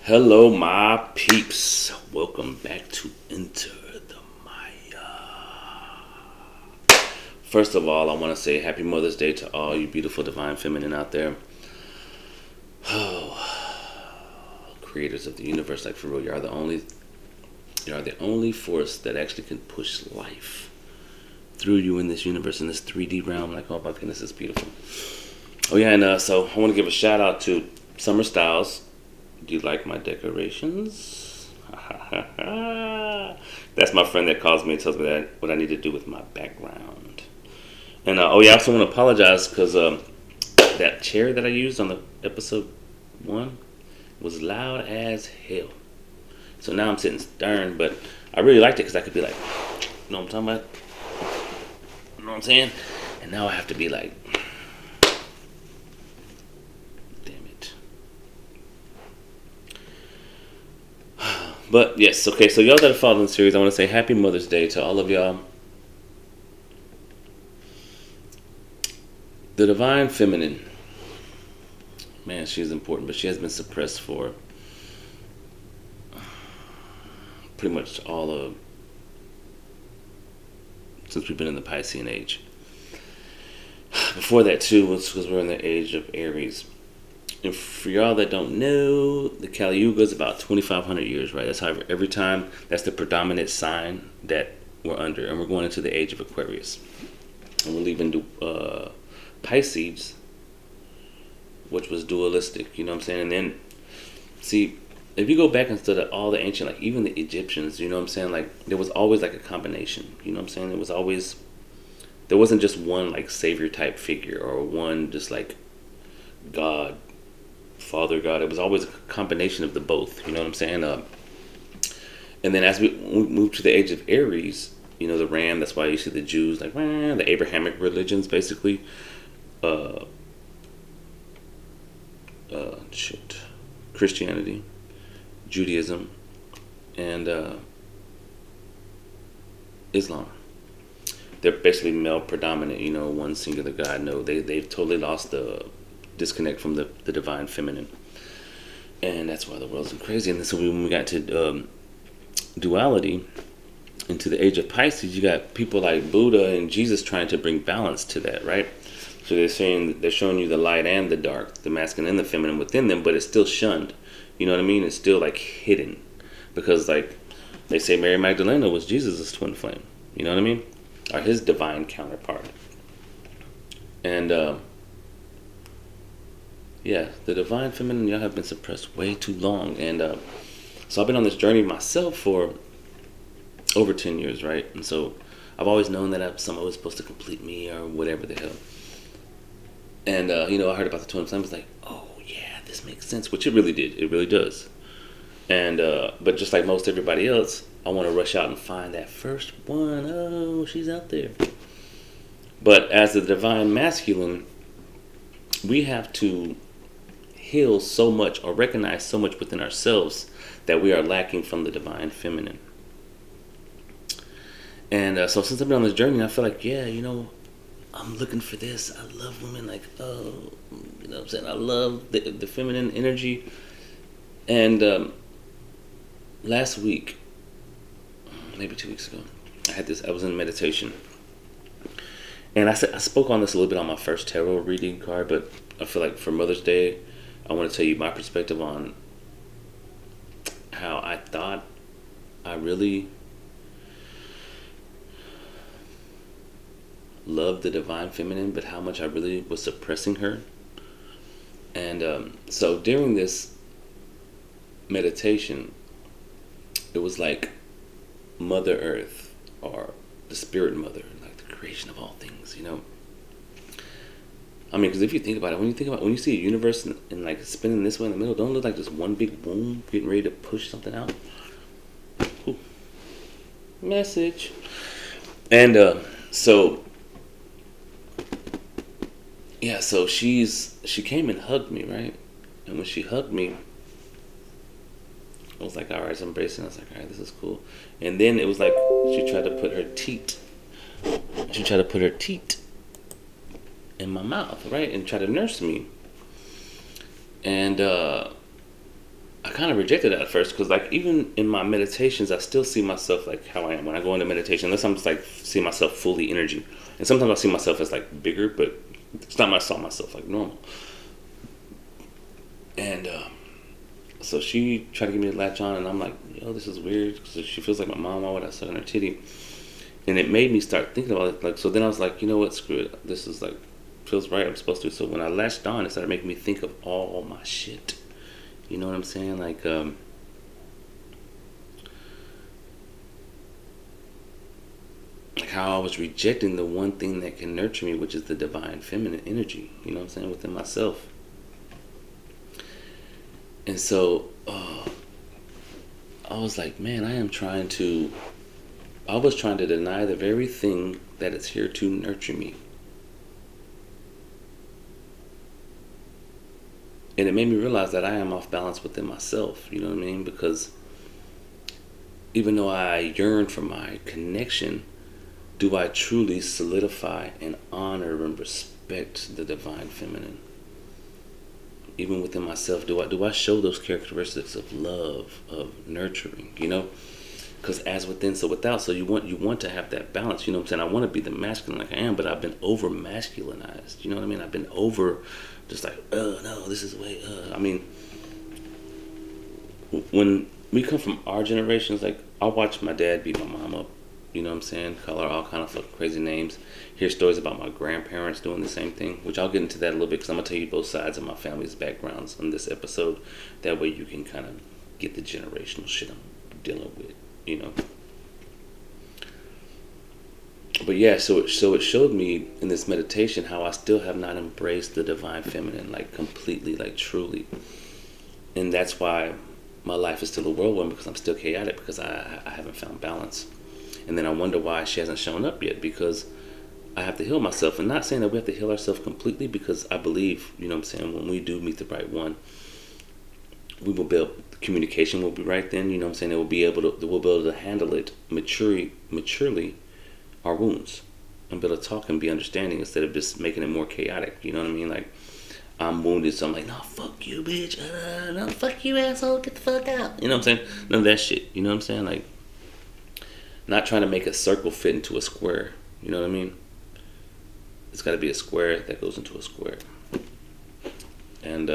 Hello, my peeps. Welcome back to Enter the Maya. First of all, I want to say Happy Mother's Day to all you beautiful divine feminine out there. Creators of the universe, like for real, you are the only force that actually can push life through you in this universe, in this 3D realm. Like, oh my goodness, it's beautiful. Oh yeah, and so I want to give a shout out to Summer Styles. Do you like my decorations? That's my friend that calls me and tells me that what I need to do with my background. And oh yeah, I also want to apologize because that chair that I used on the episode 1 was loud as hell. So now I'm sitting stern, but I really liked it because I could be like, you know what I'm talking about? You know what I'm saying? And now I have to be like, damn it. But yes, okay, so y'all that are following the series, I want to say Happy Mother's Day to all of y'all. The divine feminine, man, she is important, but she has been suppressed for pretty much all of since we've been in the Piscean age. Before that too was because we're in the age of Aries. And for y'all that don't know, the Kali Yuga is about 2,500 years, right? That's however every time that's the predominant sign that we're under, and we're going into the age of Aquarius, and we're leaving Pisces, which was dualistic. You know what I'm saying? And then see, if you go back and study all the ancient, like even the Egyptians, you know what I'm saying? Like there was always like a combination. You know what I'm saying? There wasn't just one like savior type figure or one just like God, Father God. It was always a combination of the both. You know what I'm saying? And then as we move to the age of Aries, you know, the ram. That's why you see the Jews like the Abrahamic religions, basically. Christianity, Judaism, and Islam. They're basically male predominant. You know, one singular God. No, they've totally lost the disconnect from the divine feminine, and that's why the world's crazy. And so when we got to duality into the age of Pisces, you got people like Buddha and Jesus trying to bring balance to that, right? So they're showing you the light and the dark, the masculine and the feminine within them, but it's still shunned. You know what I mean? It's still like hidden, because like they say Mary Magdalena was Jesus' twin flame. You know what I mean? Or his divine counterpart. And yeah, the divine feminine, y'all have been suppressed way too long. And so I've been on this journey myself for over 10 years, right? And so I've always known that someone was supposed to complete me or whatever the hell. And, you know, I heard about the twin flame. I was like, oh, yeah, this makes sense, which it really did. It really does. And, but just like most everybody else, I want to rush out and find that first one. Oh, she's out there. But as the divine masculine, we have to heal so much or recognize so much within ourselves that we are lacking from the divine feminine. And so since I've been on this journey, I feel like, yeah, you know, I'm looking for this. I love women, like, oh, you know what I'm saying? I love the feminine energy. And last week, maybe 2 weeks ago, I was in meditation. And I spoke on this a little bit on my first tarot reading card, but I feel like for Mother's Day, I want to tell you my perspective on how I thought I really loved the divine feminine, but how much I really was suppressing her. And so during this meditation, it was like Mother Earth, or the Spirit Mother, like the creation of all things, you know. I mean, because if you think about it, when you see a universe and like spinning this way in the middle, don't it look like just one big boom getting ready to push something out? Ooh. Message. And so yeah, so she came and hugged me, right? And when she hugged me, I was like, all right, so I'm embracing. I was like, all right, this is cool. And then it was like she tried to put her teat in my mouth, right? And try to nurse me. And I kind of rejected that at first because, like, even in my meditations, I still see myself like how I am when I go into meditation. Unless I'm just like see myself fully energy, and sometimes I see myself as like bigger, but it's not. I saw myself like normal. And so she tried to get me to latch on, and I'm like, yo, this is weird because she feels like my mom. Why would I suck on her titty? And it made me start thinking about it. Like, so then I was like, you know what? Screw it. This is like feels right. I'm supposed to. So when I latched on, it started making me think of all my shit. You know what I'm saying? Like how I was rejecting the one thing that can nurture me, which is the divine feminine energy. You know what I'm saying? Within myself. And so I was like, man, I was trying to deny the very thing that is here to nurture me. And it made me realize that I am off balance within myself. You know what I mean? Because even though I yearn for my connection, do I truly solidify and honor and respect the divine feminine? Even within myself, do I show those characteristics of love, of nurturing? You know, because as within, so without. So you want to have that balance. You know what I'm saying? I want to be the masculine like I am, but I've been over masculinized. You know what I mean? I've been over, just like, oh no, this is the way. I mean, when we come from our generations, like I watched my dad beat my mom up. You know what I'm saying? Call her all kind of fucking crazy names. Hear stories about my grandparents doing the same thing, which I'll get into that a little bit because I'm gonna tell you both sides of my family's backgrounds on this episode. That way you can kind of get the generational shit I'm dealing with. You know. But yeah, so it showed me in this meditation how I still have not embraced the divine feminine, like completely, like truly, and that's why my life is still a whirlwind because I'm still chaotic because I haven't found balance. And then I wonder why she hasn't shown up yet because I have to heal myself. And not saying that we have to heal ourselves completely because I believe, you know what I'm saying, when we do meet the right one, we will build, communication will be right then, you know what I'm saying, we'll be able to handle it maturely, our wounds, and be able to talk and be understanding instead of just making it more chaotic, you know what I mean? Like, I'm wounded, so I'm like, no, fuck you, bitch, no, fuck you, asshole, get the fuck out. You know what I'm saying? None of that shit, you know what I'm saying? Like, not trying to make a circle fit into a square. You know what I mean? It's got to be a square that goes into a square. And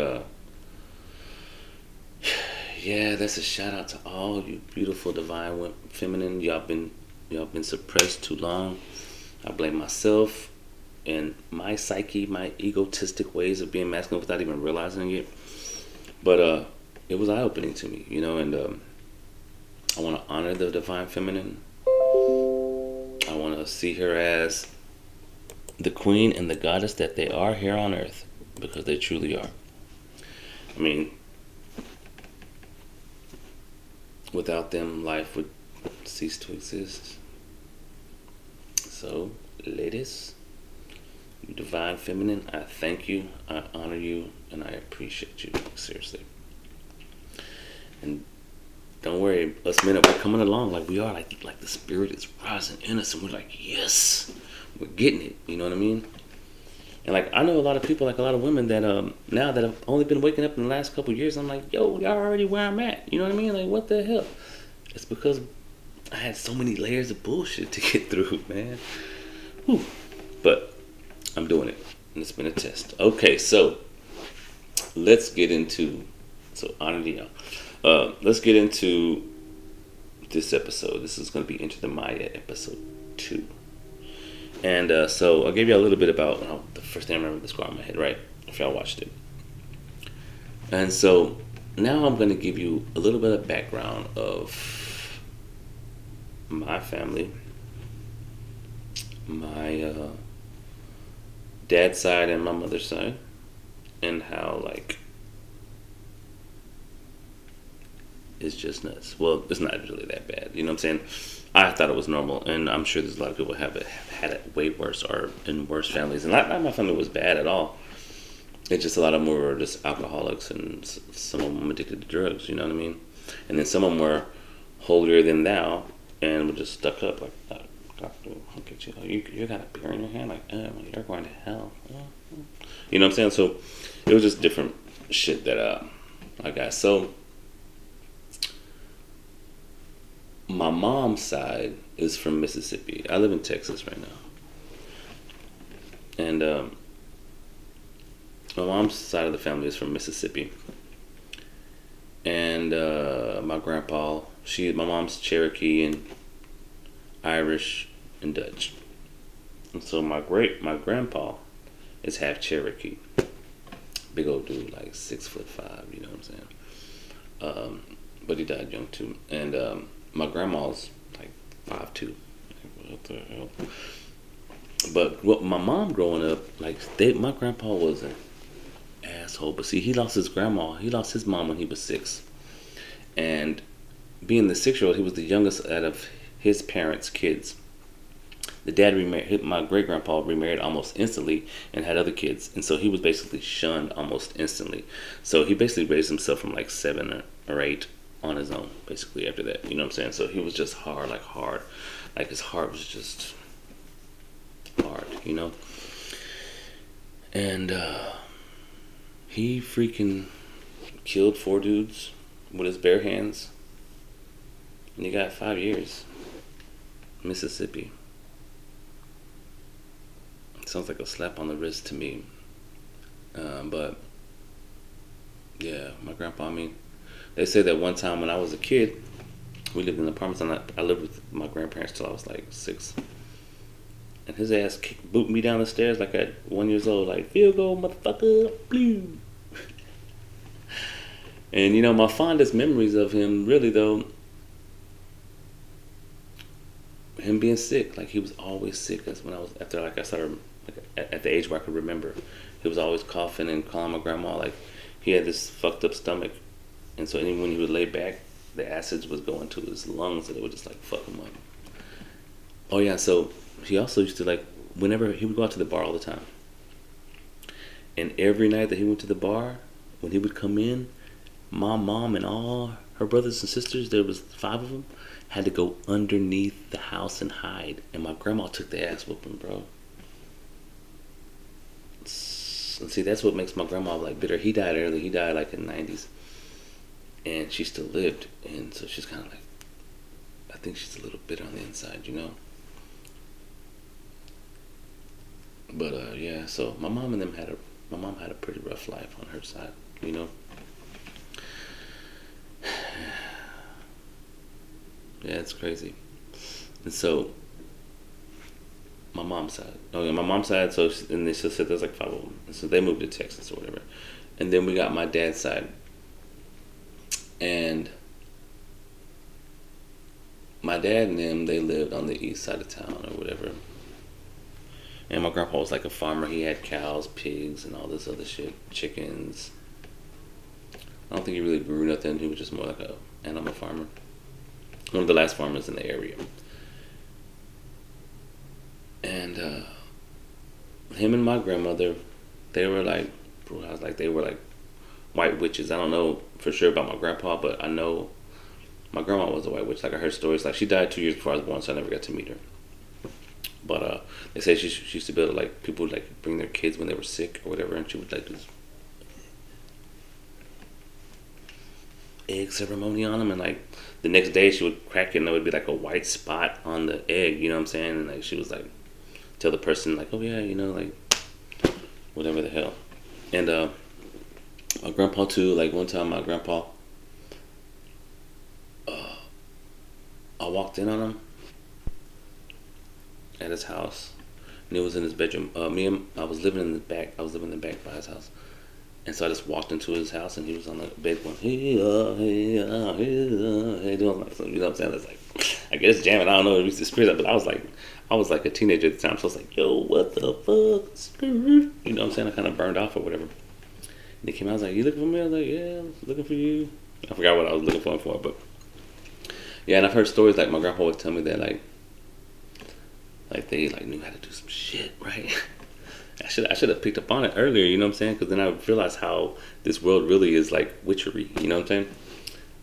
yeah, that's a shout out to all you beautiful divine feminine. Y'all been suppressed too long. I blame myself and my psyche, my egotistic ways of being masculine without even realizing it. But it was eye opening to me, you know. And I want to honor the divine feminine. I want to see her as the queen and the goddess that they are here on earth, because they truly are. I mean, without them, life would cease to exist. So, ladies, you divine feminine, I thank you, I honor you, and I appreciate you, seriously. And don't worry, us men, we're coming along like we are, like the spirit is rising in us, and we're like, yes, we're getting it. You know what I mean? And like I know a lot of people, like a lot of women that now that have only been waking up in the last couple of years. I'm like, yo, y'all already where I'm at. You know what I mean? Like, what the hell? It's because I had so many layers of bullshit to get through, man. Whew. But I'm doing it, and it's been a test. Okay, so let's get into honor to y'all. Let's get into this episode. This is going to be Into the Maya episode 2. And so I gave you a little bit about the first thing I remember the scar on my head, right? If y'all watched it. And so now I'm going to give you a little bit of background of my family, my dad's side and my mother's side, and how like it's just nuts. Well, it's not really that bad. You know what I'm saying? I thought it was normal, and I'm sure there's a lot of people have had it way worse or in worse families. And not my family was bad at all. It's just a lot of them were just alcoholics, and some of them addicted to drugs. You know what I mean? And then some of them were holier than thou, and were just stuck up like, I'll get you. You got a beer in your hand, like, you're going to hell. You know what I'm saying? So it was just different shit that I got. So my mom's side is from Mississippi. I live in Texas right now, and my mom's side of the family is from Mississippi, and my grandpa, my mom's Cherokee and Irish and Dutch, and so my grandpa is half Cherokee, big old dude, like 6'5", you know what I'm saying? But he died young too, and my grandma's like 5'2". What the hell? But my mom growing up, like my grandpa was an asshole. But see, he lost his mom when he was 6, and being the 6-year-old, he was the youngest out of his parents' kids. The dad remarried. My great grandpa remarried almost instantly and had other kids, and so he was basically shunned almost instantly. So he basically raised himself from like 7 or 8 on his own, basically after that. You know what I'm saying? So he was just hard, like his heart was just hard, you know. And he freaking killed 4 dudes with his bare hands, and he got 5 years. Mississippi. Sounds like a slap on the wrist to me. But yeah, my grandpa, I mean, they say that one time when I was a kid, we lived in apartments, and I lived with my grandparents till I was like 6. And his ass booted me down the stairs like at 1 year old, like, field goal, motherfucker, blue. And you know, my fondest memories of him, really though, him being sick. Like, he was always sick. That's when I started, like, at the age where I could remember, he was always coughing and calling my grandma. Like, he had this fucked up stomach, and so even when he would lay back, the acids was going to his lungs, and it would just like fuck him up. Oh yeah, so he also used to, like, whenever he would go out to the bar all the time, and every night that he went to the bar, when he would come in, my mom and all her brothers and sisters, there was 5 of them, had to go underneath the house and hide, and my grandma took the ass whooping, bro. And see, that's what makes my grandma like bitter. He died early. He died like in the 90s, and she still lived, and so she's kind of like, I think she's a little bitter on the inside, you know. But yeah, so my mom had a pretty rough life on her side, you know. Yeah, it's crazy. And so my mom's side. Oh yeah, my mom's side. So and they said there's like 5 of them, and so they moved to Texas or whatever. And then we got my dad's side, and my dad and them, they lived on the east side of town or whatever. And my grandpa was like a farmer. He had cows, pigs, and all this other shit, chickens. I don't think he really grew nothing. He was just more like a animal farmer. One of the last farmers in the area. And him and my grandmother, they were like, they were like white witches. I don't know for sure about my grandpa, but I know my grandma was a white witch. Like, I heard stories. Like, she died 2 years before I was born, so I never got to meet her. But they say she used to be able to, like, people would like bring their kids when they were sick or whatever, and she would like do this egg ceremony on them, and like the next day she would crack it and there would be like a white spot on the egg, you know what I'm saying? And like she was like tell the person like, oh yeah, you know, like whatever the hell. And my grandpa too, like one time my grandpa, I walked in on him at his house, and he was in his bedroom. I was living in the back. I was living in the back by his house, and so I just walked into his house, and he was on the bed going, hey, doing like something. You know what I'm saying? It's like, I guess jamming. I don't know. It was the spirit, but I was like a teenager at the time, so I was like, yo, what the fuck? You know what I'm saying? I kind of burned off or whatever. And he came out. I was like, you looking for me? I was like, yeah, I'm looking for you. I forgot what I was looking for him for, but yeah. And I've heard stories like my grandpa would tell me that like they like knew how to do some shit, right? I should have picked up on it earlier, you know what I'm saying? Because then I realized how this world really is like witchery, you know what I'm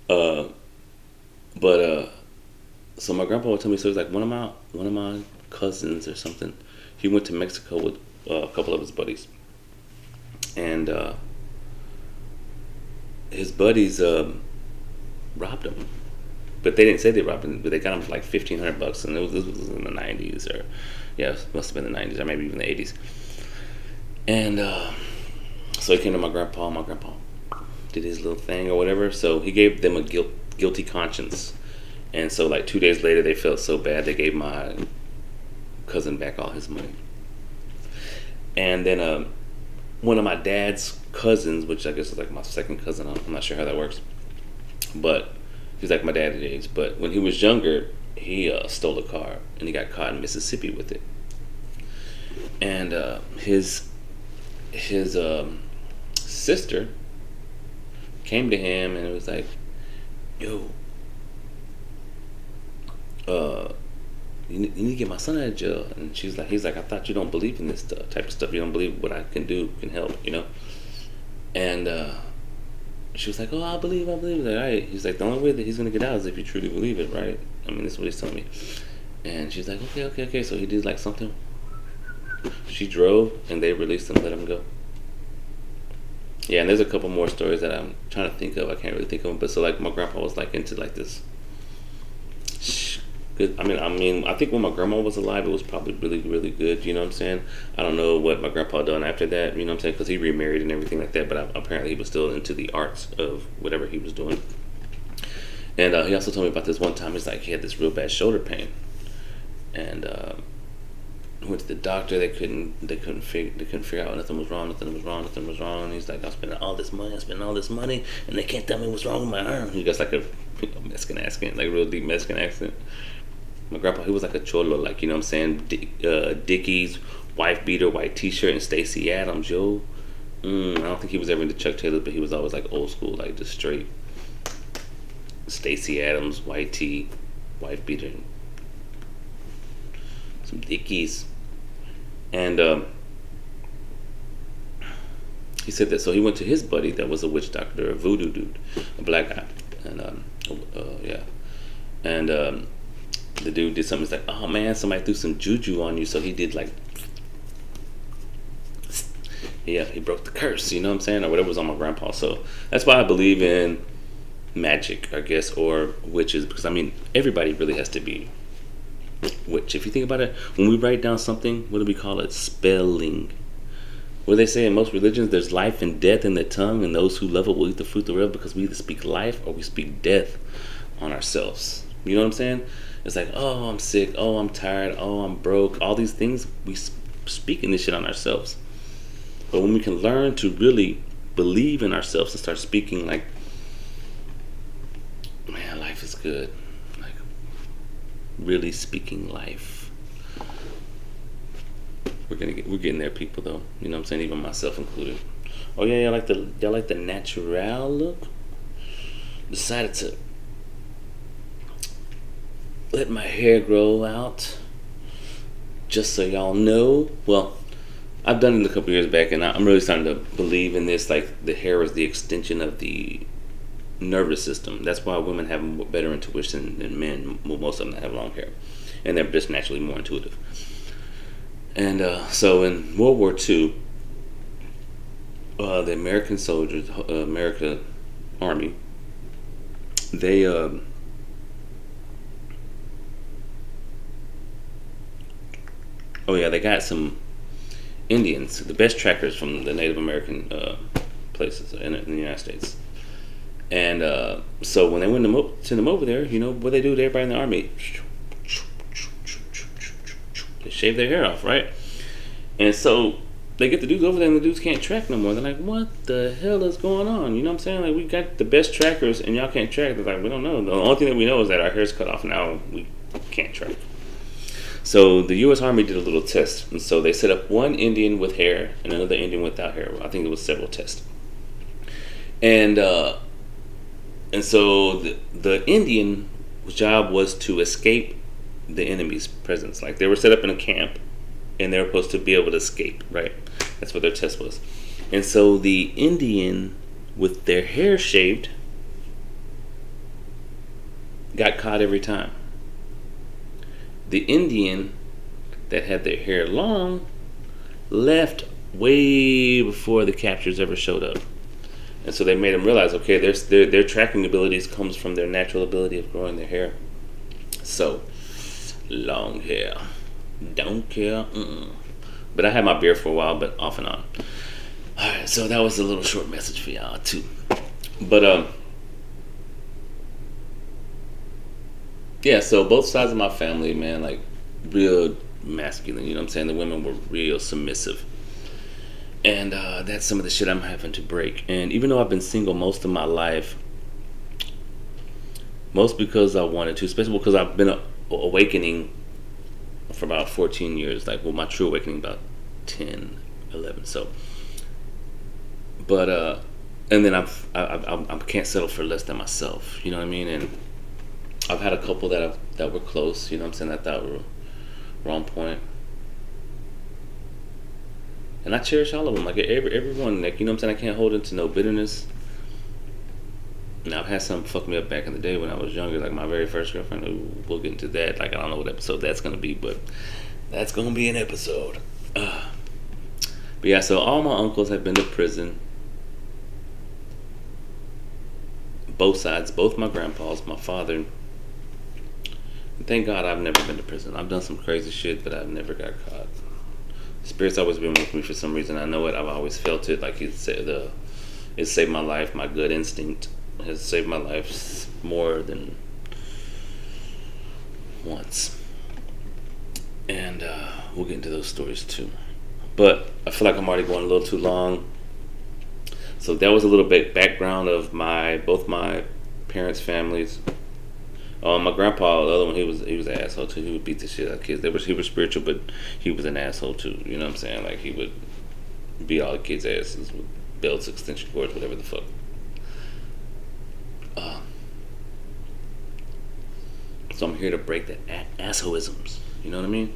saying? So my grandpa would tell me stories like one of my cousins or something. He went to Mexico with a couple of his buddies, and his buddies robbed him. but they didn't say they robbed him. But they got him for like $1,500, and this was in the '90s, or yeah, it must have been the '90s, or maybe even the '80s. And so he came to my grandpa. My grandpa did his little thing or whatever. So he gave them a guilty conscience. And so like 2 days later, they felt so bad they gave my cousin back all his money. And then one of my dad's cousins, which I guess is like my second cousin, I'm not sure how that works, but he's like my dad's age. But when he was younger, he stole a car and he got caught in Mississippi with it. And his sister came to him and it was like, yo, you need to get my son out of jail. And he's like, I thought you don't believe in this type of stuff. You don't believe what I can do can help, you know? And she was like, oh, I believe. Like, all right. He's like, the only way that he's going to get out is if you truly believe it, right? I mean, that's what he's telling me. And she's like, okay. So he did like something. She drove and they released him, let him go. Yeah, and there's a couple more stories that I'm trying to think of. I can't really think of them. But so like my grandpa was like into like this good. I mean, I think when my grandma was alive, it was probably really, really good. You know what I'm saying? I don't know what my grandpa done after that. You know what I'm saying? Because he remarried and everything like that. But apparently, he was still into the arts of whatever he was doing. And he also told me about this one time. He's like, he had this real bad shoulder pain, and went to the doctor. They couldn't figure out nothing was wrong. And he's like, I'm spending all this money, and they can't tell me what's wrong with my arm. He got like a Mexican accent, like a real deep Mexican accent. My grandpa, he was like a cholo, like, you know what I'm saying? Dickies, wife beater, white t-shirt, and Stacey Adams, yo. I don't think he was ever into Chuck Taylor, but he was always like old school, like just straight Stacey Adams, white tee, wife beater, some Dickies. And he said that, so he went to his buddy that was a witch doctor, a voodoo dude, a black guy. And yeah. And the dude did something. He's like, oh man, somebody threw some juju on you. So he did like, yeah, he broke the curse, you know what I'm saying? Or whatever was on my grandpa. So that's why I believe in magic, I guess, or witches. Because I mean, everybody really has to be witch. If you think about it, when we write down something, what do we call it? Spelling. What do they say in most religions? There's life and death in the tongue, and those who love it will eat the fruit thereof, because we either speak life or we speak death on ourselves. You know what I'm saying? It's like, oh, I'm sick. Oh, I'm tired. Oh, I'm broke. All these things, we speaking this shit on ourselves. But when we can learn to really believe in ourselves and start speaking like, man, life is good. Like, really speaking life. We're getting there, people, though. You know what I'm saying? Even myself included. Oh yeah, y'all like the natural look? Decided to let my hair grow out, just so y'all know. Well, I've done it a couple years back, and I'm really starting to believe in this. Like, the hair is the extension of the nervous system. That's why women have better intuition than men. Well, most of them that have long hair, and they're just naturally more intuitive. And so in World War II, the American soldiers, American Army, they they got some Indians, the best trackers from the Native American places in the United States. And so when they send them over there, you know what they do to everybody in the army? They shave their hair off, right? And so they get the dudes over there, and the dudes can't track no more. They're like, what the hell is going on? You know what I'm saying? Like, we got the best trackers, and y'all can't track. They're like, we don't know. The only thing that we know is that our hair's cut off now. We can't track. So the U.S. Army did a little test. And so they set up one Indian with hair and another Indian without hair. I think it was several tests. And so the Indian job was to escape the enemy's presence. Like, they were set up in a camp, and they were supposed to be able to escape, right? That's what their test was. And so the Indian with their hair shaved got caught every time. The Indian that had their hair long left way before the captures ever showed up. And so they made them realize, okay, their tracking abilities comes from their natural ability of growing their hair. So, long hair. Don't care. Mm-mm. But I had my beard for a while, but off and on. Alright, so that was a little short message for y'all, too. But, yeah, so both sides of my family, man, like, real masculine, you know what I'm saying? The women were real submissive. And that's some of the shit I'm having to break. And even though I've been single most of my life, most because I wanted to, especially because I've been awakening for about 14 years, like, well, my true awakening about 10, 11. So, but, and then I can't settle for less than myself, you know what I mean? And I've had a couple that were close, you know what I'm saying, I thought were on point. And I cherish all of them. Like everyone, like, you know what I'm saying? I can't hold into no bitterness. Now, I've had some fuck me up back in the day when I was younger, like my very first girlfriend. Ooh, we'll get into that. Like, I don't know what episode that's going to be, but that's going to be an episode. But yeah, so all my uncles have been to prison. Both sides, both my grandpas, my father. Thank God I've never been to prison. I've done some crazy shit, but I've never got caught. Spirit's always been with me for some reason. I know it. I've always felt it. Like it saved my life. My good instinct has saved my life more than once. And we'll get into those stories too. But I feel like I'm already going a little too long. So that was a little bit background of both my parents' families. My grandpa, the other one, he was an asshole too. He would beat the shit out of kids. He was spiritual, but he was an asshole too. You know what I'm saying? Like, he would beat all the kids' asses with belts, extension cords, whatever the fuck. So I'm here to break the assholisms. You know what I mean?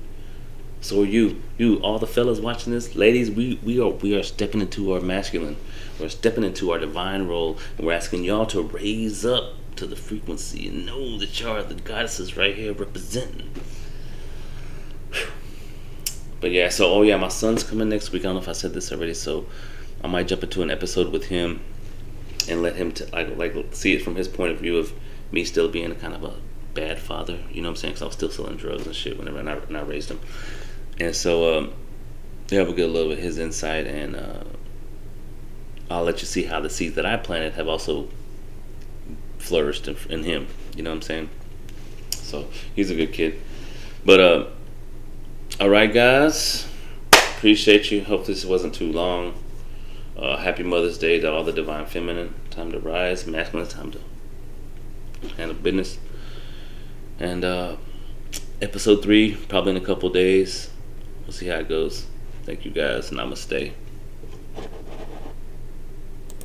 So are you, all the fellas watching this, ladies, we are stepping into our masculine. We're stepping into our divine role, and we're asking y'all to raise up to the frequency and know that y'all are the goddesses right here representing. But yeah, so my son's coming next week. I don't know if I said this already, so I might jump into an episode with him and let him like see it from his point of view of me still being a kind of a bad father. You know what I'm saying? Because I was still selling drugs and shit whenever I raised him. And so yeah, we'll get a little bit of his insight, and I'll let you see how the seeds that I planted have also flourished in him. You know what I'm saying? So he's a good kid. But alright, guys, appreciate you. Hope this wasn't too long. Happy Mother's Day to all the divine feminine. Time to rise. Masculine, time to handle business. And episode 3 probably in a couple days. We'll see how it goes. Thank you guys. Namaste.